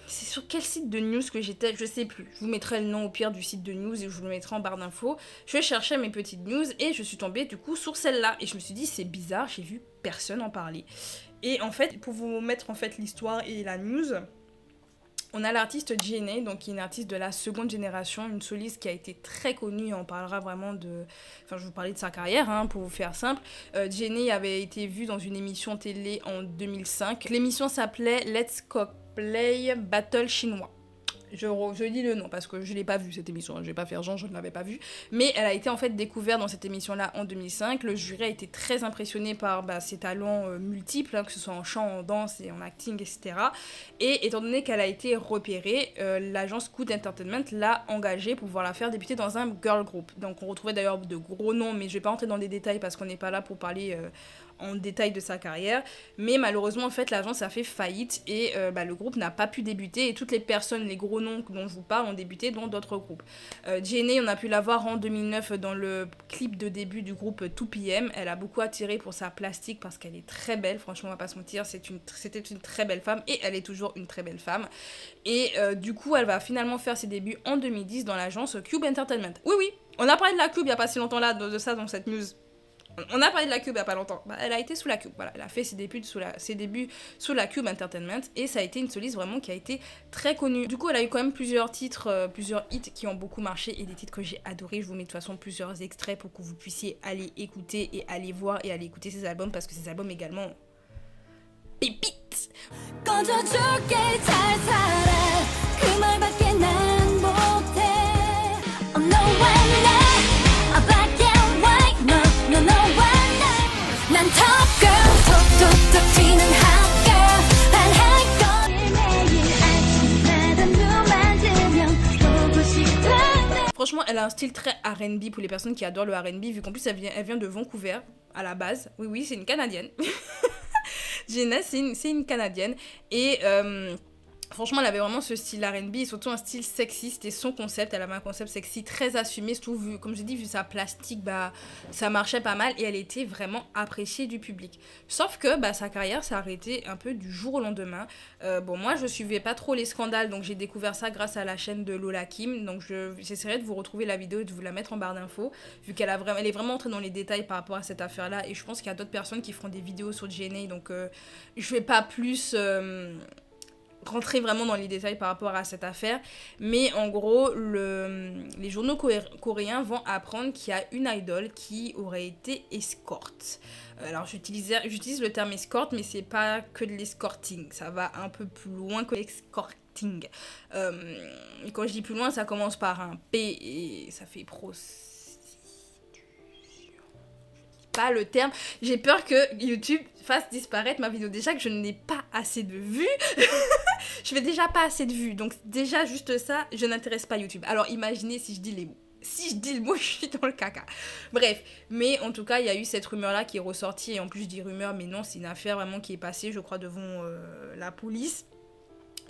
C'est sur quel site de news que j'étais? Je sais plus. Je vous mettrai le nom au pire du site de news et je vous le mettrai en barre d'infos. Je cherchais mes petites news et je suis tombée du coup sur celle-là. Et je me suis dit, c'est bizarre, j'ai vu personne en parler. Et en fait, pour vous mettre en fait l'histoire et la news, on a l'artiste Jennie, donc qui est une artiste de la seconde génération, une soliste qui a été très connue. On parlera vraiment de... Enfin, je vais vous parler de sa carrière, hein, pour vous faire simple. Jennie avait été vue dans une émission télé en 2005. L'émission s'appelait Let's Cosplay Battle Chinois. Je lis le nom parce que je ne l'ai pas vue cette émission, je ne vais pas faire genre je ne l'avais pas vue, mais elle a été en fait découverte dans cette émission-là en 2005. Le jury a été très impressionné par ses talents multiples, hein, que ce soit en chant, en danse et en acting, etc. Et étant donné qu'elle a été repérée, l'agence Good Entertainment l'a engagée pour pouvoir la faire débuter dans un girl group. Donc on retrouvait d'ailleurs de gros noms, mais je ne vais pas entrer dans les détails parce qu'on n'est pas là pour parler en détail de sa carrière, mais malheureusement en fait l'agence a fait faillite et le groupe n'a pas pu débuter et toutes les personnes, les gros noms dont je vous parle ont débuté dans d'autres groupes. Jennie, on a pu la voir en 2009 dans le clip de début du groupe 2PM. Elle a beaucoup attiré pour sa plastique parce qu'elle est très belle, franchement on va pas se mentir, c'était une très belle femme et elle est toujours une très belle femme. Et du coup elle va finalement faire ses débuts en 2010 dans l'agence Cube Entertainment. Oui, on a parlé de la Cube il y a pas si longtemps là, de ça dans cette news. On a parlé de la Cube il n'y a pas longtemps. Elle a été sous la Cube. Voilà, elle a fait ses débuts sous la Cube Entertainment et ça a été une soliste vraiment qui a été très connue. Du coup, elle a eu quand même plusieurs titres, plusieurs hits qui ont beaucoup marché et des titres que j'ai adorés. Je vous mets de toute façon plusieurs extraits pour que vous puissiez aller écouter et aller voir et aller écouter ces albums parce que ces albums également pépites. Franchement, elle a un style très R&B pour les personnes qui adorent le R&B, vu qu'en plus elle vient de Vancouver à la base. Oui, c'est une Canadienne. Jenna, c'est une Canadienne. Et franchement, elle avait vraiment ce style R&B et surtout un style sexy. C'était son concept. Elle avait un concept sexy très assumé. Surtout, comme j'ai dit, vu sa plastique, ça marchait pas mal et elle était vraiment appréciée du public. Sauf que sa carrière s'est arrêtée un peu du jour au lendemain. Moi, je suivais pas trop les scandales, donc j'ai découvert ça grâce à la chaîne de Lola Kim. Donc, j'essaierai de vous retrouver la vidéo et de vous la mettre en barre d'infos, vu qu'elle est vraiment entrée dans les détails par rapport à cette affaire-là. Et je pense qu'il y a d'autres personnes qui feront des vidéos sur JNA, donc je vais pas plus rentrer vraiment dans les détails par rapport à cette affaire, mais en gros les journaux coréens vont apprendre qu'il y a une idole qui aurait été escorte. Alors j'utilise le terme escorte, mais c'est pas que de l'escorting, ça va un peu plus loin que l'escorting. Quand je dis plus loin, ça commence par un P et ça fait pas le terme. J'ai peur que YouTube fasse disparaître ma vidéo. Déjà que je n'ai pas assez de vues. Je fais déjà pas assez de vues. Donc déjà juste ça, je n'intéresse pas YouTube. Alors imaginez si je dis les mots. Si je dis le mot, je suis dans le caca. Bref, mais en tout cas, il y a eu cette rumeur-là qui est ressortie. Et en plus, je dis rumeur, mais non, c'est une affaire vraiment qui est passée, je crois, devant la police.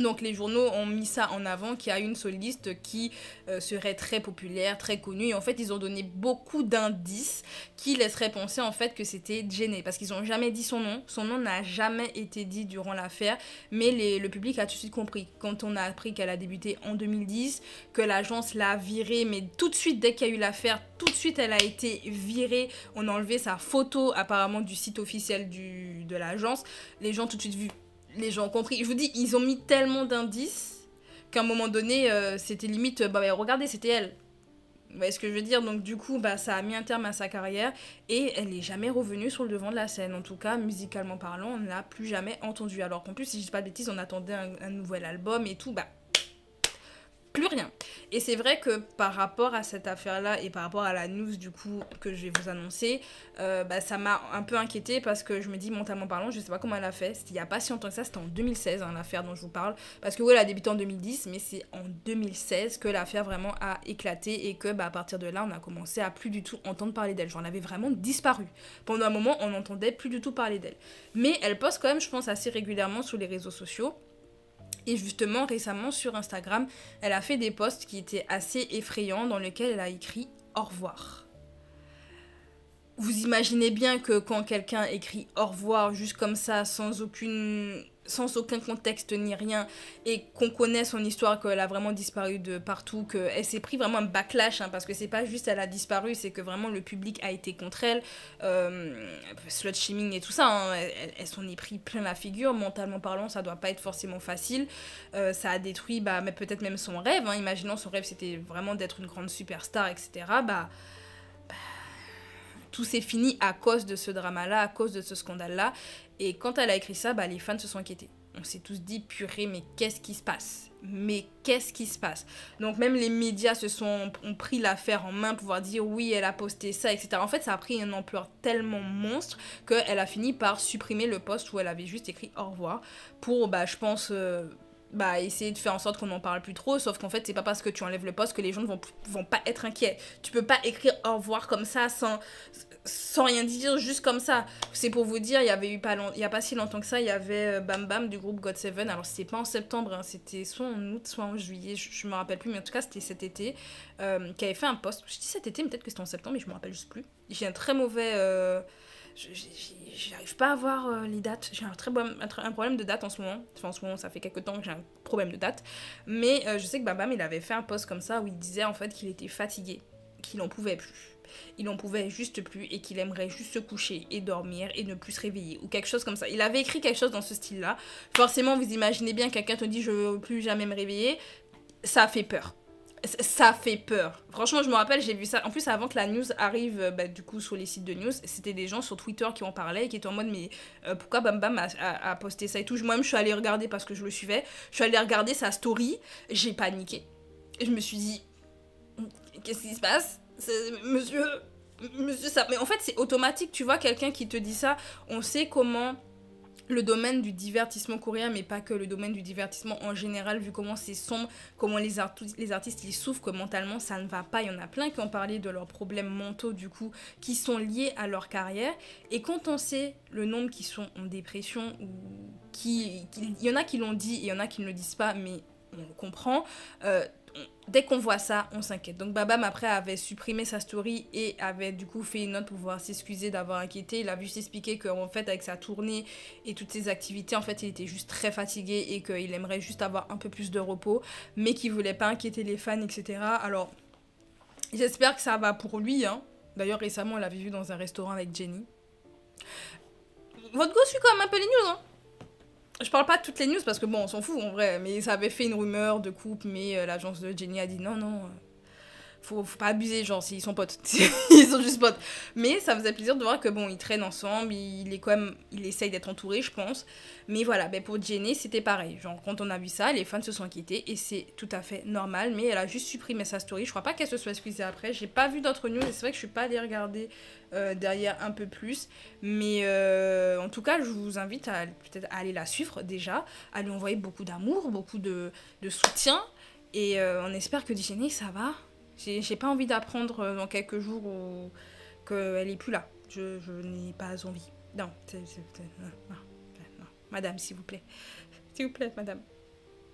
Donc les journaux ont mis ça en avant, qu'il y a une soliste qui serait très populaire, très connue. Et en fait, ils ont donné beaucoup d'indices qui laisseraient penser en fait que c'était Jennie. Parce qu'ils n'ont jamais dit son nom. Son nom n'a jamais été dit durant l'affaire. Mais le public a tout de suite compris. Quand on a appris qu'elle a débuté en 2010, que l'agence l'a virée. Mais tout de suite, dès qu'il y a eu l'affaire, tout de suite, elle a été virée. On a enlevé sa photo apparemment du site officiel de l'agence. Les gens tout de suite vu. Les gens ont compris. Je vous dis, ils ont mis tellement d'indices qu'à un moment donné, c'était limite, regardez, c'était elle. Vous voyez ce que je veux dire? Donc du coup, ça a mis un terme à sa carrière et elle n'est jamais revenue sur le devant de la scène. En tout cas, musicalement parlant, on ne l'a plus jamais entendue. Alors qu'en plus, si je dis pas de bêtises, on attendait un nouvel album et tout, plus rien. Et c'est vrai que par rapport à cette affaire-là et par rapport à la news du coup que je vais vous annoncer, ça m'a un peu inquiétée parce que je me dis mentalement parlant, je sais pas comment elle a fait. C'était il y a pas si longtemps que ça, c'était en 2016 l'affaire dont je vous parle. Parce que oui, elle a débuté en 2010, mais c'est en 2016 que l'affaire vraiment a éclaté et que à partir de là, on a commencé à plus du tout entendre parler d'elle. Genre, elle avait vraiment disparu. Pendant un moment, on n'entendait plus du tout parler d'elle. Mais elle poste quand même, je pense, assez régulièrement sur les réseaux sociaux. Et justement, récemment, sur Instagram, elle a fait des posts qui étaient assez effrayants dans lesquels elle a écrit « Au revoir ». Vous imaginez bien que quand quelqu'un écrit « Au revoir » juste comme ça, sans aucun contexte ni rien, et qu'on connaît son histoire, qu'elle a vraiment disparu de partout, qu'elle s'est pris vraiment un backlash, parce que c'est pas juste elle a disparu, c'est que vraiment le public a été contre elle, slut shaming et tout ça, elle s'en est pris plein la figure, mentalement parlant, ça doit pas être forcément facile, ça a détruit mais peut-être même son rêve, imaginons son rêve c'était vraiment d'être une grande superstar, etc., tout s'est fini à cause de ce drama-là, à cause de ce scandale-là. Et quand elle a écrit ça, les fans se sont inquiétés. On s'est tous dit, purée, mais qu'est-ce qui se passe? Mais qu'est-ce qui se passe? Donc même les médias ont pris l'affaire en main pour pouvoir dire, oui, elle a posté ça, etc. En fait, ça a pris une ampleur tellement monstre qu'elle a fini par supprimer le post où elle avait juste écrit au revoir pour, je pense... bah, essayer de faire en sorte qu'on n'en parle plus trop, sauf qu'en fait, c'est pas parce que tu enlèves le post que les gens ne vont pas être inquiets. Tu peux pas écrire au revoir comme ça sans rien dire, juste comme ça. C'est pour vous dire, il y a pas si longtemps que ça, il y avait Bam Bam du groupe GOT7. Alors, c'était pas en septembre, hein, c'était soit en août, soit en juillet, je me rappelle plus, mais en tout cas, c'était cet été, qui avait fait un post. Je dis cet été, mais peut-être que c'était en septembre, mais je me rappelle juste plus. J'ai un très mauvais. J'arrive pas à voir les dates. J'ai un problème de date en ce moment. Enfin, en ce moment, ça fait quelques temps que j'ai un problème de date. Mais je sais que Bam Bam, il avait fait un post comme ça où il disait en fait qu'il était fatigué, qu'il en pouvait plus. Il en pouvait juste plus et qu'il aimerait juste se coucher et dormir et ne plus se réveiller ou quelque chose comme ça. Il avait écrit quelque chose dans ce style-là. Forcément, vous imaginez bien, quelqu'un te dit je veux plus jamais me réveiller. Ça fait peur. Ça fait peur. Franchement, je me rappelle, j'ai vu ça. En plus, avant que la news arrive, bah, du coup, sur les sites de news, c'était des gens sur Twitter qui en parlaient et qui étaient en mode, mais pourquoi Bam Bam a posté ça et tout. Moi-même, je suis allée regarder parce que je le suivais. Je suis allée regarder sa story. J'ai paniqué. Et je me suis dit, qu'est-ce qui se passe? Monsieur, ça. Mais en fait, c'est automatique. Tu vois, quelqu'un qui te dit ça, on sait comment. Le domaine du divertissement coréen, mais pas que, le domaine du divertissement en général, vu comment c'est sombre, comment les artistes ils souffrent, que mentalement ça ne va pas. Il y en a plein qui ont parlé de leurs problèmes mentaux, du coup, qui sont liés à leur carrière. Et quand on sait le nombre qui sont en dépression, ou il y en a qui l'ont dit et il y en a qui ne le disent pas, mais on le comprend. Dès qu'on voit ça, on s'inquiète. Donc Bam Bam après avait supprimé sa story et avait du coup fait une note pour pouvoir s'excuser d'avoir inquiété. Il a vu s'expliquer qu'en fait avec sa tournée et toutes ses activités, en fait il était juste très fatigué et qu'il aimerait juste avoir un peu plus de repos, mais qu'il voulait pas inquiéter les fans, etc. Alors j'espère que ça va pour lui, hein. D'ailleurs récemment on l'avait vu dans un restaurant avec Jennie. Votre gosse suit quand même un peu les news, hein. Je parle pas de toutes les news parce que bon, on s'en fout en vrai, mais ça avait fait une rumeur de couple, mais l'agence de Jennie a dit non, faut pas abuser, genre, s'ils sont potes. Ils sont juste potes. Mais ça faisait plaisir de voir que bon, ils traînent ensemble, il essaye d'être entouré, je pense. Mais voilà, ben pour Jennie, c'était pareil. Genre, quand on a vu ça, les fans se sont inquiétés et c'est tout à fait normal. Mais elle a juste supprimé sa story. Je crois pas qu'elle se soit excusée après. J'ai pas vu d'autres news et c'est vrai que je suis pas allée regarder derrière un peu plus. Mais en tout cas, je vous invite à peut-être aller la suivre déjà, à lui envoyer beaucoup d'amour, beaucoup de soutien. Et on espère que Jennie, ça va. J'ai pas envie d'apprendre dans quelques jours qu'elle est plus là. Je n'ai pas envie. Non, non, madame, s'il vous plaît. S'il vous plaît, madame.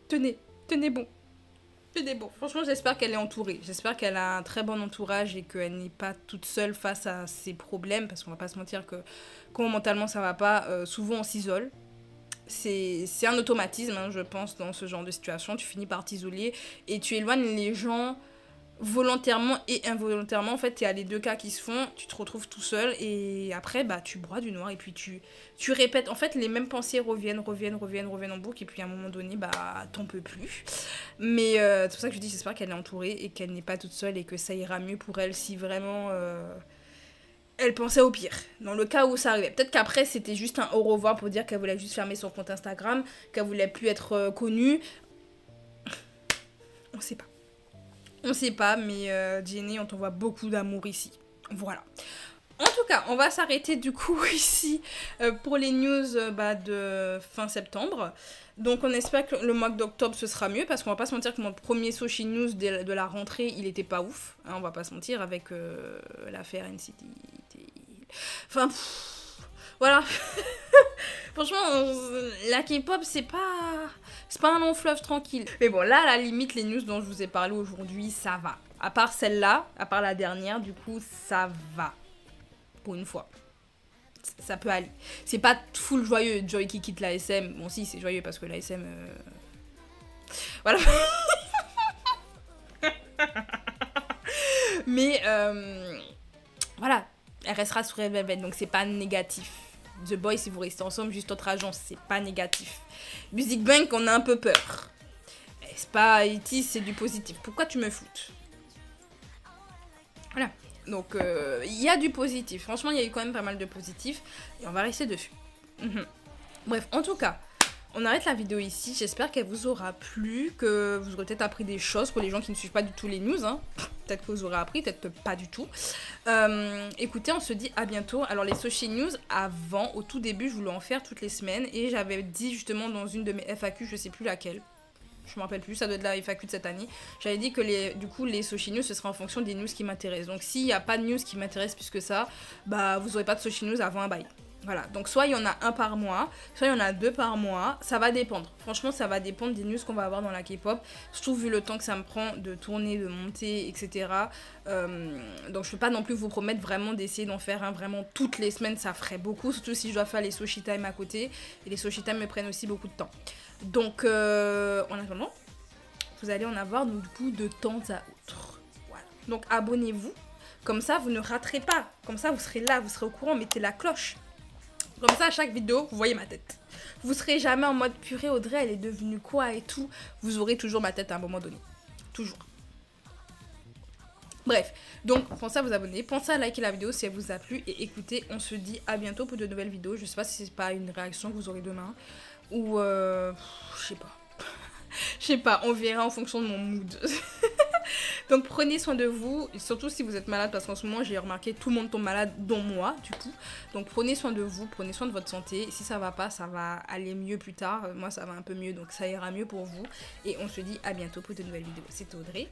Tenez bon. Tenez bon. Franchement, j'espère qu'elle est entourée. J'espère qu'elle a un très bon entourage et qu'elle n'est pas toute seule face à ses problèmes. Parce qu'on va pas se mentir que quand mentalement ça va pas, souvent on s'isole. C'est un automatisme, hein, je pense, dans ce genre de situation. Tu finis par t'isoler et tu éloignes les gens volontairement et involontairement. En fait, il y a les deux cas qui se font, tu te retrouves tout seul et après, bah, tu broies du noir et puis tu répètes. En fait, les mêmes pensées reviennent en boucle et puis à un moment donné, bah, t'en peux plus. Mais c'est pour ça que je dis, j'espère qu'elle est entourée et qu'elle n'est pas toute seule et que ça ira mieux pour elle si vraiment elle pensait au pire. Dans le cas où ça arrivait. Peut-être qu'après, c'était juste un au revoir pour dire qu'elle voulait juste fermer son compte Instagram, qu'elle voulait plus être connue. On sait pas. On sait pas, mais Jennie, on t'envoie beaucoup d'amour ici. Voilà. En tout cas, on va s'arrêter du coup ici pour les news de fin septembre. Donc on espère que le mois d'octobre ce sera mieux parce qu'on va pas se mentir que mon premier Soshi News de la rentrée, il était pas ouf. Hein, on va pas se mentir avec l'affaire NCT. Enfin, voilà. Franchement, la K-pop, c'est pas un long fleuve tranquille. Mais bon, là, à la limite, les news dont je vous ai parlé aujourd'hui, ça va. À part celle-là, à part la dernière, du coup, ça va. Pour une fois. Ça peut aller. C'est pas full joyeux, Joy qui quitte la SM. Bon, si, c'est joyeux parce que la SM... Voilà. Mais, voilà. Elle restera sur Red Velvet, donc c'est pas négatif. The Boys, si vous restez ensemble, juste autre agence, c'est pas négatif. Music Bank, on a un peu peur. C'est pas IT, c'est du positif. Pourquoi tu me foutes? Voilà. Donc, il y a du positif. Franchement, il y a eu quand même pas mal de positifs. Et on va rester dessus. Bref, en tout cas, on arrête la vidéo ici. J'espère qu'elle vous aura plu, que vous aurez peut-être appris des choses pour les gens qui ne suivent pas du tout les news. Hein. Peut-être que vous aurez appris, peut-être que pas du tout. Écoutez, on se dit à bientôt. Alors, les Soshi News, avant, au tout début, je voulais en faire toutes les semaines. Et j'avais dit justement dans une de mes FAQ, je sais plus laquelle. Je me rappelle plus, ça doit être la FAQ de cette année. J'avais dit que du coup, les Soshi News, ce sera en fonction des news qui m'intéressent. Donc s'il n'y a pas de news qui m'intéresse plus que ça, bah vous aurez pas de Soshi News avant un bail. Voilà, donc soit il y en a un par mois, soit il y en a 2 par mois, ça va dépendre. Franchement, ça va dépendre des news qu'on va avoir dans la K-pop, surtout vu le temps que ça me prend de tourner, de monter, etc. Donc je peux pas non plus vous promettre vraiment d'essayer d'en faire un vraiment toutes les semaines, ça ferait beaucoup, surtout si je dois faire les Soshi Time à côté, et les Soshi Time me prennent aussi beaucoup de temps. Donc en attendant, vous allez en avoir du coup de temps à autre. Voilà. Donc abonnez-vous, comme ça vous ne raterez pas, comme ça vous serez là, vous serez au courant, mettez la cloche. Comme ça, à chaque vidéo, vous voyez ma tête. Vous serez jamais en mode purée, Audrey, elle est devenue quoi et tout. Vous aurez toujours ma tête à un moment donné. Toujours. Bref, donc pensez à vous abonner, pensez à liker la vidéo si elle vous a plu. Et écoutez, on se dit à bientôt pour de nouvelles vidéos. Je sais pas si c'est pas une réaction que vous aurez demain. Ou je sais pas. Je sais pas, on verra en fonction de mon mood. Donc prenez soin de vous, surtout si vous êtes malade, parce qu'en ce moment j'ai remarqué tout le monde tombe malade, dont moi du coup. Donc prenez soin de vous, prenez soin de votre santé. Si ça va pas, ça va aller mieux plus tard. Moi ça va un peu mieux, donc ça ira mieux pour vous. Et on se dit à bientôt pour de nouvelles vidéos. C'était Audrey.